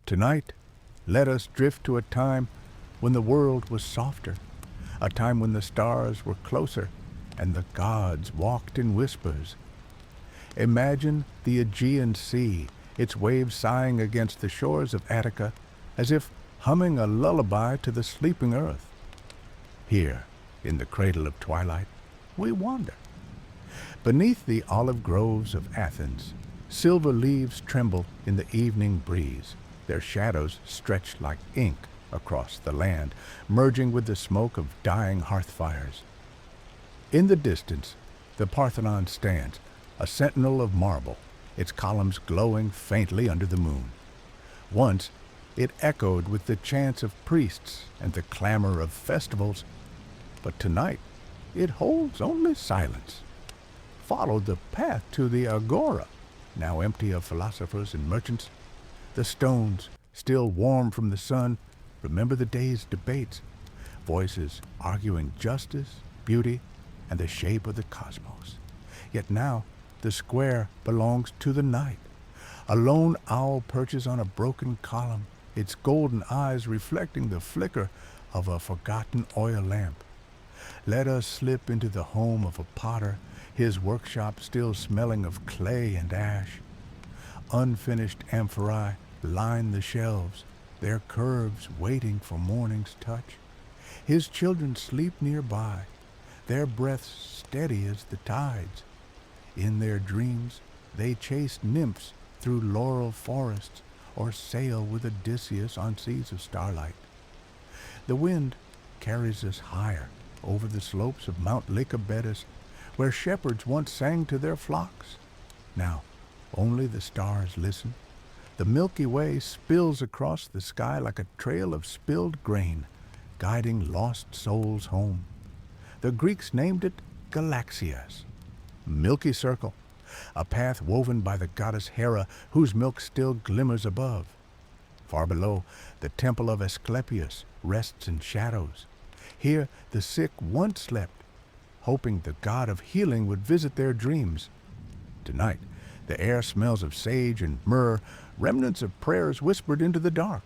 Tonight, let us drift to a time when the world was softer, a time when the stars were closer and the gods walked in whispers. Imagine the Aegean Sea, its waves sighing against the shores of Attica, as if humming a lullaby to the sleeping earth. Here, in the cradle of twilight, we wander. Beneath the olive groves of Athens, silver leaves tremble in the evening breeze, their shadows stretched like ink across the land, merging with the smoke of dying hearth fires. In the distance, the Parthenon stands, a sentinel of marble, its columns glowing faintly under the moon. Once, it echoed with the chants of priests and the clamor of festivals, but tonight it holds only silence. Follow the path to the agora, now empty of philosophers and merchants. The stones, still warm from the sun, remember the day's debates, voices arguing justice, beauty, and the shape of the cosmos. Yet now, the square belongs to the night. A lone owl perches on a broken column, its golden eyes reflecting the flicker of a forgotten oil lamp. Let us slip into the home of a potter, his workshop still smelling of clay and ash. Unfinished amphorae line the shelves, their curves waiting for morning's touch. His children sleep nearby, their breaths steady as the tides. In their dreams, they chase nymphs through laurel forests or sail with Odysseus on seas of starlight. The wind carries us higher over the slopes of Mount Lycabettus, where shepherds once sang to their flocks. Now, only the stars listen. The Milky Way spills across the sky like a trail of spilled grain, guiding lost souls home. The Greeks named it Galaxias, milky circle, a path woven by the goddess Hera, whose milk still glimmers above. Far below, the temple of Asclepius rests in shadows. Here the sick once slept, hoping the god of healing would visit their dreams. Tonight, the air smells of sage and myrrh, remnants of prayers whispered into the dark.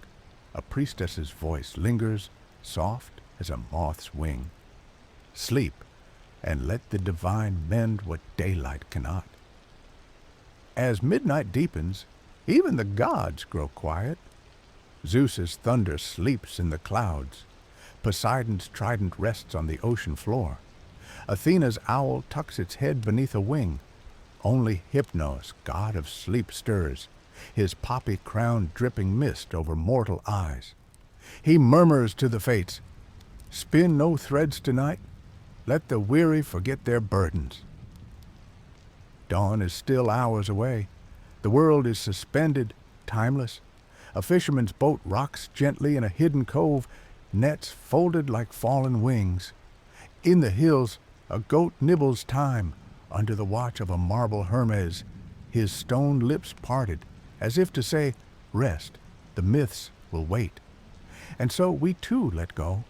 A priestess's voice lingers, soft as a moth's wing. Sleep, and let the divine mend what daylight cannot. As midnight deepens, even the gods grow quiet. Zeus's thunder sleeps in the clouds. Poseidon's trident rests on the ocean floor. Athena's owl tucks its head beneath a wing. Only Hypnos, god of sleep, stirs, his poppy crown dripping mist over mortal eyes. He murmurs to the fates, "Spin no threads tonight. Let the weary forget their burdens." Dawn is still hours away. The world is suspended, timeless. A fisherman's boat rocks gently in a hidden cove, nets folded like fallen wings. In the hills, a goat nibbles time under the watch of a marble Hermes, his stone lips parted, as if to say, "Rest, the myths will wait." And so we too let go,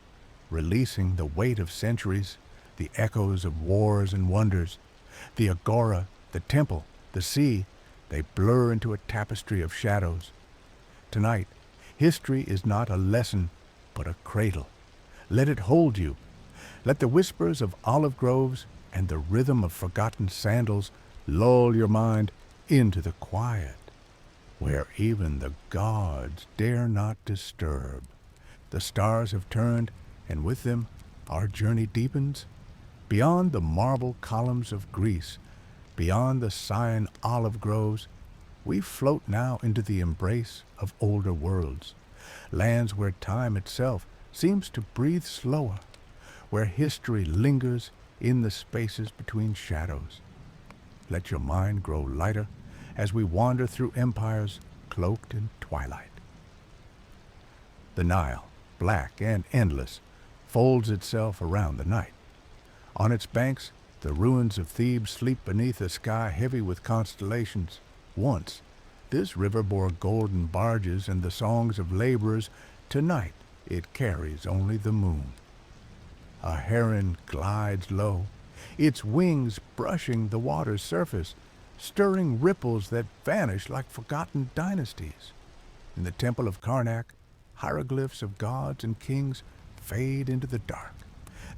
releasing the weight of centuries, the echoes of wars and wonders. The agora, the temple, the sea, they blur into a tapestry of shadows. Tonight, history is not a lesson, but a cradle. Let it hold you. Let the whispers of olive groves and the rhythm of forgotten sandals lull your mind into the quiet, where even the gods dare not disturb. The stars have turned, and with them our journey deepens. Beyond the marble columns of Greece, beyond the Scion olive groves, we float now into the embrace of older worlds, lands where time itself seems to breathe slower, where history lingers in the spaces between shadows. Let your mind grow lighter as we wander through empires cloaked in twilight. The Nile, black and endless, folds itself around the night. On its banks, the ruins of Thebes sleep beneath a sky heavy with constellations. Once, this river bore golden barges and the songs of laborers. Tonight, it carries only the moon. A heron glides low, its wings brushing the water's surface, stirring ripples that vanish like forgotten dynasties. In the temple of Karnak, hieroglyphs of gods and kings fade into the dark,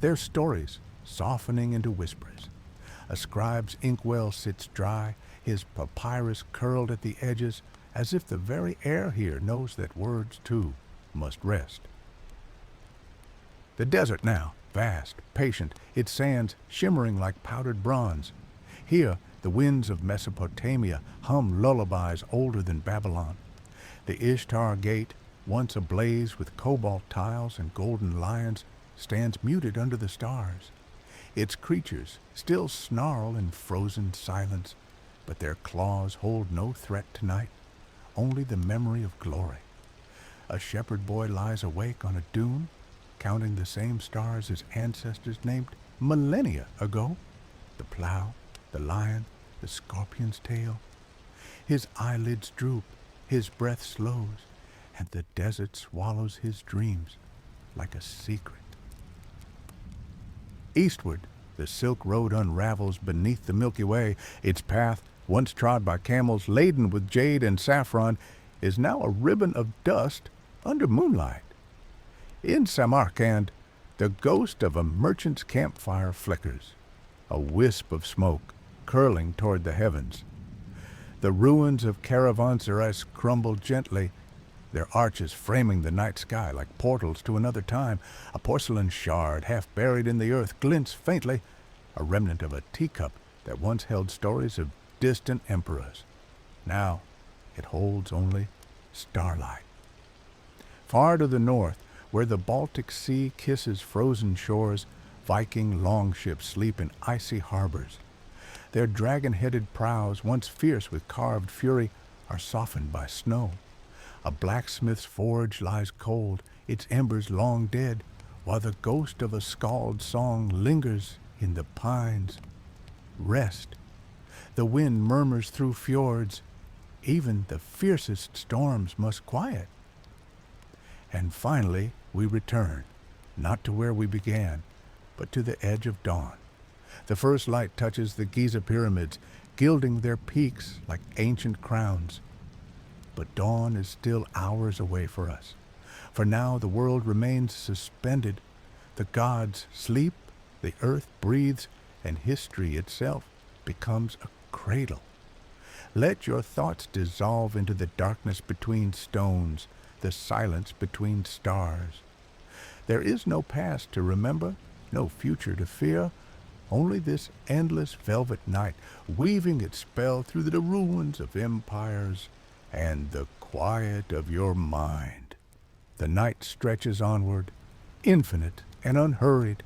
their stories softening into whispers. A scribe's inkwell sits dry, his papyrus curled at the edges, as if the very air here knows that words, too, must rest. The desert now, vast, patient, its sands shimmering like powdered bronze. Here, the winds of Mesopotamia hum lullabies older than Babylon. The Ishtar Gate, once ablaze with cobalt tiles and golden lions, stands muted under the stars. Its creatures still snarl in frozen silence, but their claws hold no threat tonight, only the memory of glory. A shepherd boy lies awake on a dune, counting the same stars his ancestors named millennia ago. The plow, the lion, the scorpion's tail. His eyelids droop, his breath slows, and the desert swallows his dreams like a secret. Eastward, the Silk Road unravels beneath the Milky Way. Its path, once trod by camels laden with jade and saffron, is now a ribbon of dust under moonlight. In Samarkand, the ghost of a merchant's campfire flickers, a wisp of smoke curling toward the heavens. The ruins of caravanserais crumble gently, their arches framing the night sky like portals to another time. A porcelain shard, half buried in the earth, glints faintly, a remnant of a teacup that once held stories of distant emperors. Now it holds only starlight. Far to the north, where the Baltic Sea kisses frozen shores, Viking longships sleep in icy harbors. Their dragon-headed prows, once fierce with carved fury, are softened by snow. A blacksmith's forge lies cold, its embers long dead, while the ghost of a skald's song lingers in the pines. Rest. The wind murmurs through fjords. Even the fiercest storms must quiet. And finally, we return, not to where we began, but to the edge of dawn. The first light touches the Giza pyramids, gilding their peaks like ancient crowns. But dawn is still hours away for us, for now the world remains suspended. The gods sleep, the earth breathes, and history itself becomes a cradle. Let your thoughts dissolve into the darkness between stones, the silence between stars. There is no past to remember, no future to fear, only this endless velvet night, weaving its spell through the ruins of empires and the quiet of your mind. The night stretches onward, infinite and unhurried,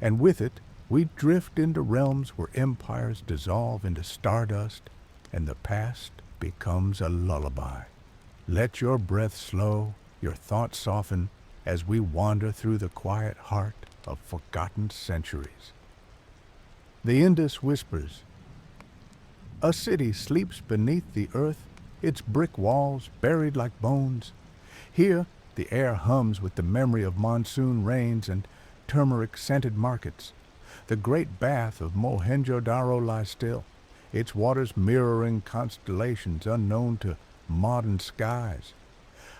and with it we drift into realms where empires dissolve into stardust and the past becomes a lullaby. Let your breath slow, your thoughts soften, as we wander through the quiet heart of forgotten centuries. The Indus whispers, a city sleeps beneath the earth, its brick walls buried like bones. Here, the air hums with the memory of monsoon rains and turmeric-scented markets. The great bath of Mohenjo-Daro lies still, its waters mirroring constellations unknown to modern skies.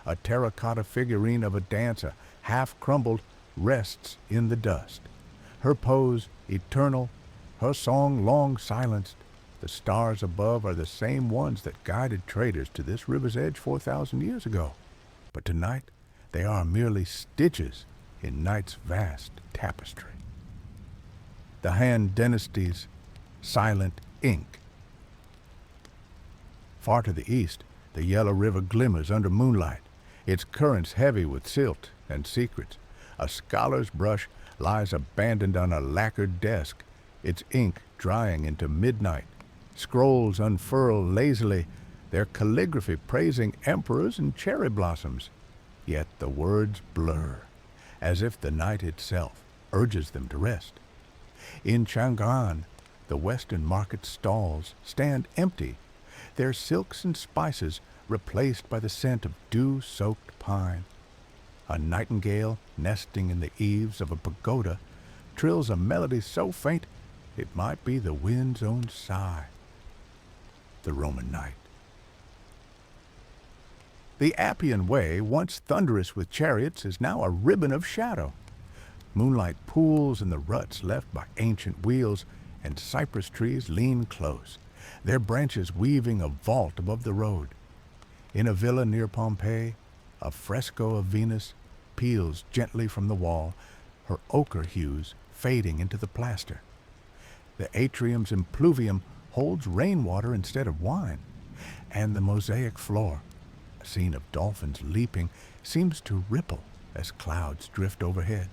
A terracotta figurine of a dancer, half crumbled, rests in the dust. Her pose eternal, her song long silenced. The stars above are the same ones that guided traders to this river's edge 4,000 years ago. But tonight, they are merely stitches in night's vast tapestry. The Han dynasty's silent ink. Far to the east, the yellow river glimmers under moonlight, its currents heavy with silt and secrets. A scholar's brush lies abandoned on a lacquered desk, its ink drying into midnight. Scrolls unfurl lazily, their calligraphy praising emperors and cherry blossoms. Yet the words blur, as if the night itself urges them to rest. In Chang'an, the western market stalls stand empty, their silks and spices replaced by the scent of dew-soaked pine. A nightingale, nesting in the eaves of a pagoda, trills a melody so faint it might be the wind's own sigh. The Roman night. The Appian Way, once thunderous with chariots, is now a ribbon of shadow. Moonlight pools in the ruts left by ancient wheels, and cypress trees lean close, their branches weaving a vault above the road. In a villa near Pompeii, a fresco of Venus peels gently from the wall, her ochre hues fading into the plaster. The atrium's impluvium holds rainwater instead of wine, and the mosaic floor, a scene of dolphins leaping, seems to ripple as clouds drift overhead.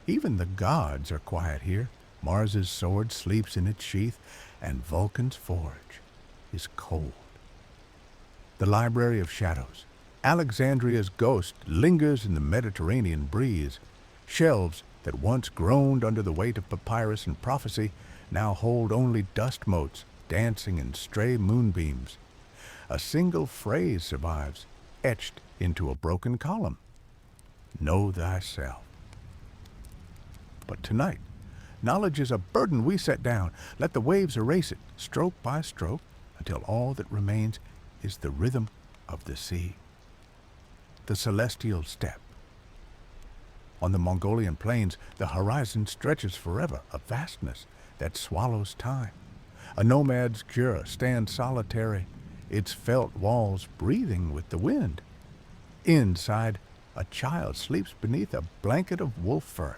Even the gods are quiet here. Mars's sword sleeps in its sheath, and Vulcan's forge is cold. The Library of Shadows. Alexandria's ghost lingers in the Mediterranean breeze. Shelves that once groaned under the weight of papyrus and prophecy now hold only dust motes dancing in stray moonbeams. A single phrase survives, etched into a broken column. Know thyself. But tonight, knowledge is a burden we set down. Let the waves erase it, stroke by stroke, until all that remains is the rhythm of the sea. The celestial step. On the Mongolian plains, the horizon stretches forever, a vastness that swallows time. A nomad's cure stands solitary, its felt walls breathing with the wind. Inside, a child sleeps beneath a blanket of wolf fur,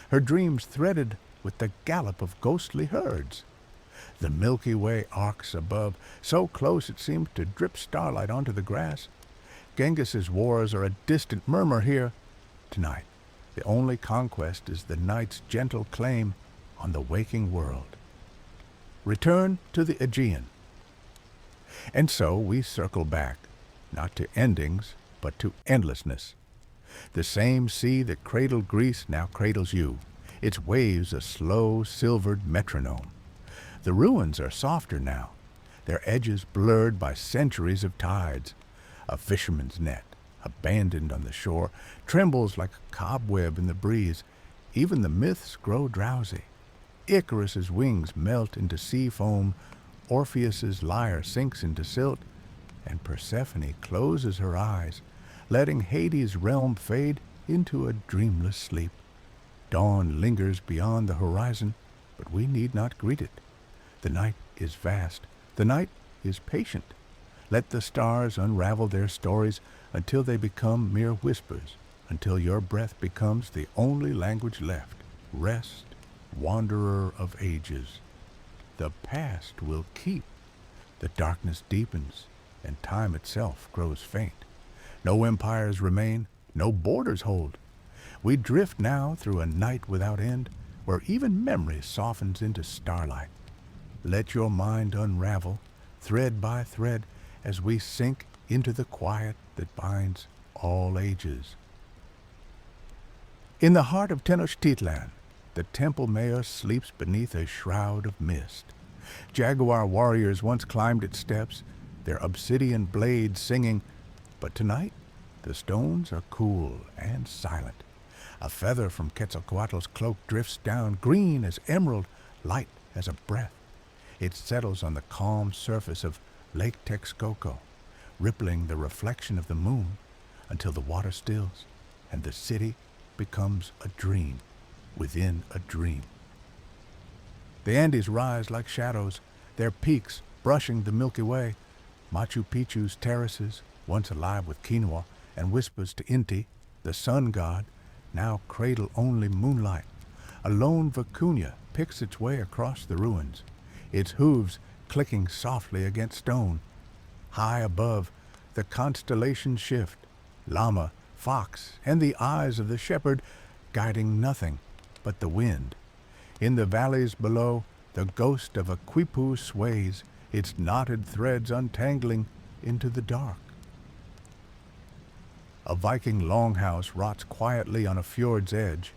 her dreams threaded with the gallop of ghostly herds. The Milky Way arcs above, so close it seems to drip starlight onto the grass. Genghis's wars are a distant murmur here. Tonight, the only conquest is the night's gentle claim on the waking world. Return to the Aegean. And so we circle back, not to endings, but to endlessness. The same sea that cradled Greece now cradles you, its waves a slow, silvered metronome. The ruins are softer now, their edges blurred by centuries of tides. A fisherman's net, abandoned on the shore, trembles like a cobweb in the breeze. Even the myths grow drowsy. Icarus's wings melt into sea foam, Orpheus's lyre sinks into silt, and Persephone closes her eyes, letting Hades' realm fade into a dreamless sleep. Dawn lingers beyond the horizon, but we need not greet it. The night is vast. The night is patient. Let the stars unravel their stories until they become mere whispers, until your breath becomes the only language left. Rest, wanderer of ages. The past will keep. The darkness deepens, and time itself grows faint. No empires remain, no borders hold. We drift now through a night without end, where even memory softens into starlight. Let your mind unravel, thread by thread, as we sink into the quiet that binds all ages. In the heart of Tenochtitlan, the temple mayor sleeps beneath a shroud of mist. Jaguar warriors once climbed its steps, their obsidian blades singing, but tonight the stones are cool and silent. A feather from Quetzalcoatl's cloak drifts down, green as emerald, light as a breath. It settles on the calm surface of Lake Texcoco, rippling the reflection of the moon until the water stills and the city becomes a dream within a dream. The Andes rise like shadows, their peaks brushing the Milky Way. Machu Picchu's terraces, once alive with quinoa and whispers to Inti, the sun god, now cradle only moonlight. A lone vicuña picks its way across the ruins, its hooves clicking softly against stone. High above, the constellations shift, llama, fox, and the eyes of the shepherd guiding nothing but the wind. In the valleys below, the ghost of a quipu sways, its knotted threads untangling into the dark. A Viking longhouse rots quietly on a fjord's edge.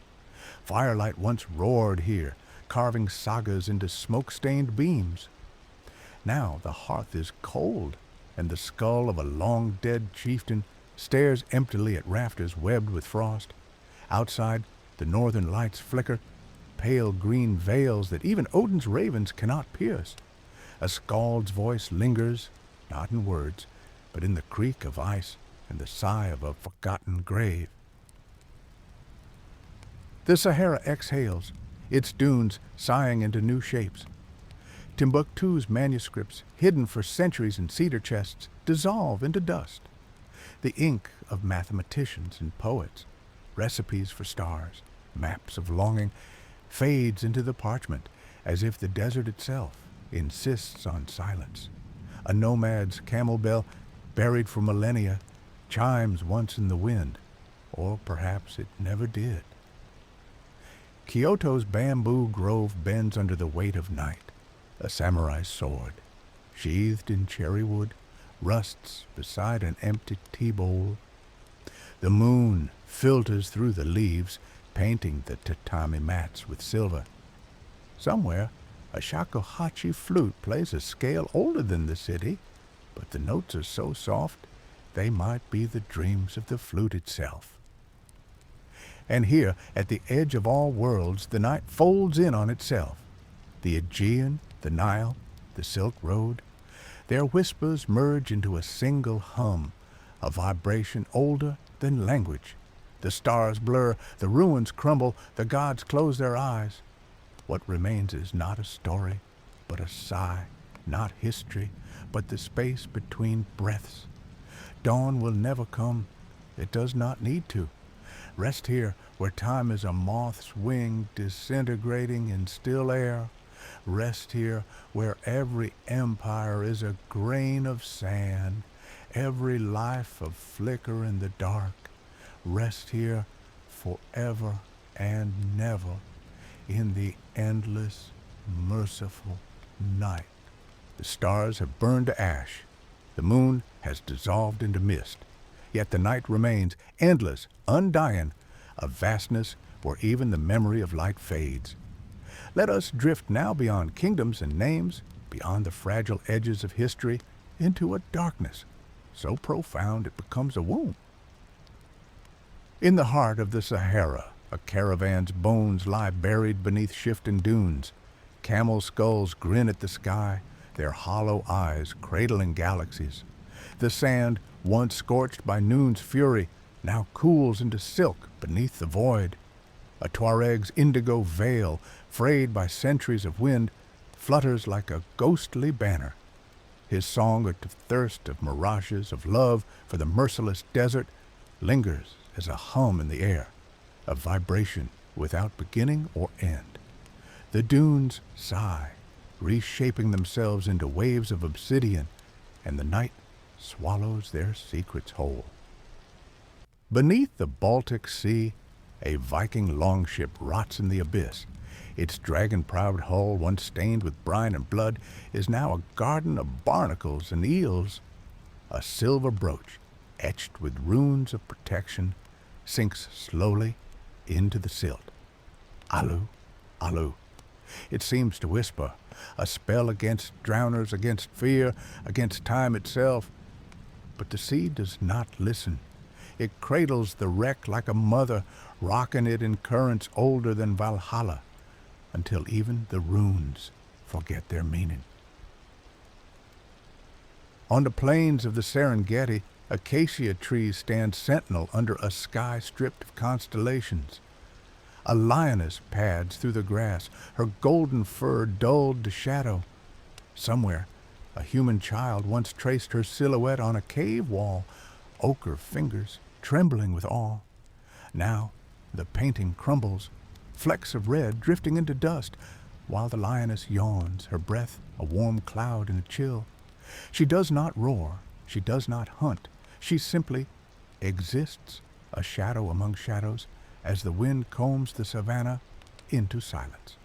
Firelight once roared here, carving sagas into smoke-stained beams. Now the hearth is cold, and the skull of a long-dead chieftain stares emptily at rafters webbed with frost. Outside, the northern lights flicker, pale green veils that even Odin's ravens cannot pierce. A skald's voice lingers, not in words, but in the creak of ice and the sigh of a forgotten grave. The Sahara exhales, its dunes sighing into new shapes. Timbuktu's manuscripts, hidden for centuries in cedar chests, dissolve into dust. The ink of mathematicians and poets, recipes for stars, maps of longing, fades into the parchment as if the desert itself insists on silence. A nomad's camel bell, buried for millennia, chimes once in the wind, or perhaps it never did. Kyoto's bamboo grove bends under the weight of night. A samurai's sword, sheathed in cherry wood, rusts beside an empty tea bowl. The moon filters through the leaves, painting the tatami mats with silver. Somewhere, a shakuhachi flute plays a scale older than the city, but the notes are so soft they might be the dreams of the flute itself. And here, at the edge of all worlds, the night folds in on itself. The Aegean, the Nile, the Silk Road, their whispers merge into a single hum, a vibration older than language. The stars blur, the ruins crumble, the gods close their eyes. What remains is not a story, but a sigh, not history, but the space between breaths. Dawn will never come. It does not need to. Rest here, where time is a moth's wing disintegrating in still air. Rest here, where every empire is a grain of sand, every life a flicker in the dark. Rest here forever and never in the endless, merciful night. The stars have burned to ash. The moon has dissolved into mist. Yet the night remains endless, undying, a vastness where even the memory of light fades. Let us drift now beyond kingdoms and names, beyond the fragile edges of history, into a darkness so profound it becomes a womb. In the heart of the Sahara, a caravan's bones lie buried beneath shifting dunes. Camel skulls grin at the sky, their hollow eyes cradling galaxies. The sand, once scorched by noon's fury, now cools into silk beneath the void. A Tuareg's indigo veil, frayed by centuries of wind, flutters like a ghostly banner. His song of thirst, of mirages, of love for the merciless desert lingers as a hum in the air, a vibration without beginning or end. The dunes sigh, reshaping themselves into waves of obsidian, and the night swallows their secrets whole. Beneath the Baltic Sea, a Viking longship rots in the abyss. Its dragon-proud hull, once stained with brine and blood, is now a garden of barnacles and eels. A silver brooch, etched with runes of protection, sinks slowly into the silt. Alu, Alu. It seems to whisper, a spell against drowners, against fear, against time itself. But the sea does not listen. It cradles the wreck like a mother, rocking it in currents older than Valhalla, until even the runes forget their meaning. On the plains of the Serengeti, acacia trees stand sentinel under a sky stripped of constellations. A lioness pads through the grass, her golden fur dulled to shadow. Somewhere, a human child once traced her silhouette on a cave wall, ochre fingers trembling with awe. Now, the painting crumbles, flecks of red drifting into dust, while the lioness yawns, her breath a warm cloud in a chill. She does not roar, she does not hunt, she simply exists, a shadow among shadows, as the wind combs the savannah into silence.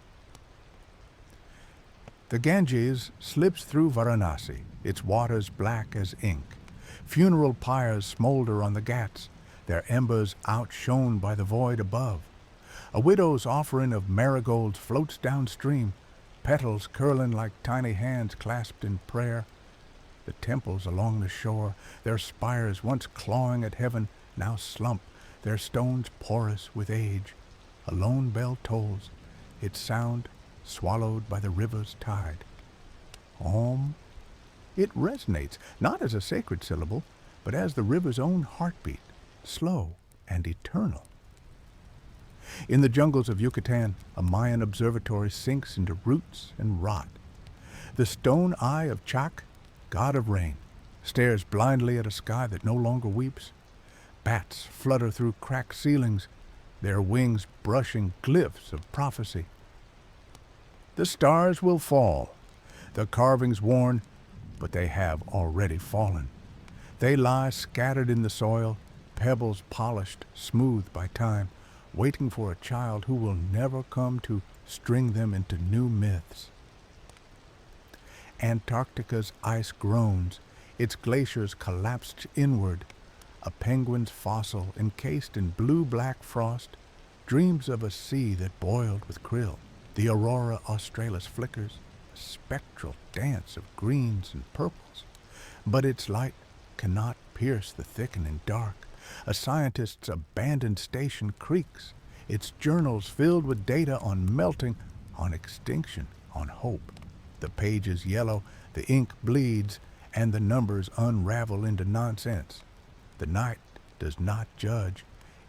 The Ganges slips through Varanasi, its waters black as ink. Funeral pyres smolder on the ghats, their embers outshone by the void above. A widow's offering of marigolds floats downstream, petals curling like tiny hands clasped in prayer. The temples along the shore, their spires once clawing at heaven, now slump, their stones porous with age. A lone bell tolls, its sound swallowed by the river's tide. Om. It resonates, not as a sacred syllable, but as the river's own heartbeat, slow and eternal. In the jungles of Yucatan, a Mayan observatory sinks into roots and rot. The stone eye of Chac, god of rain, stares blindly at a sky that no longer weeps. Bats flutter through cracked ceilings, their wings brushing glyphs of prophecy. The stars will fall, the carvings worn, but they have already fallen. They lie scattered in the soil, pebbles polished smooth by time, waiting for a child who will never come to string them into new myths. Antarctica's ice groans, its glaciers collapsed inward. A penguin's fossil, encased in blue-black frost, dreams of a sea that boiled with krill. The aurora australis flickers, a spectral dance of greens and purples. But its light cannot pierce the thickening dark. A scientist's abandoned station creaks, its journals filled with data on melting, on extinction, on hope. The pages yellow, the ink bleeds, and the numbers unravel into nonsense. The night does not judge,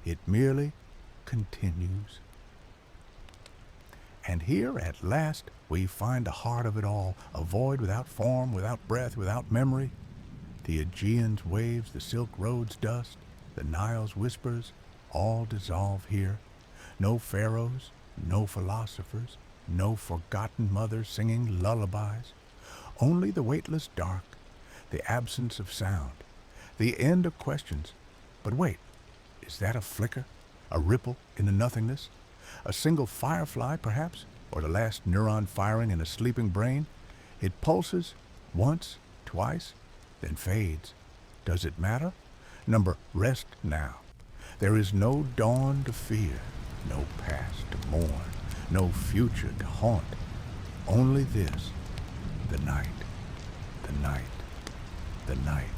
it merely continues. And here at last we find the heart of it all, a void without form, without breath, without memory. The Aegean's waves, the Silk Road's dust, the Nile's whispers, all dissolve here. No pharaohs, no philosophers, no forgotten mothers singing lullabies. Only the weightless dark, the absence of sound, the end of questions. But wait, is that a flicker, a ripple in the nothingness? A single firefly, perhaps, or the last neuron firing in a sleeping brain? It pulses once, twice, then fades. Does it matter? Number, rest now. There is no dawn to fear, no past to mourn, no future to haunt. Only this, the night, the night, the night.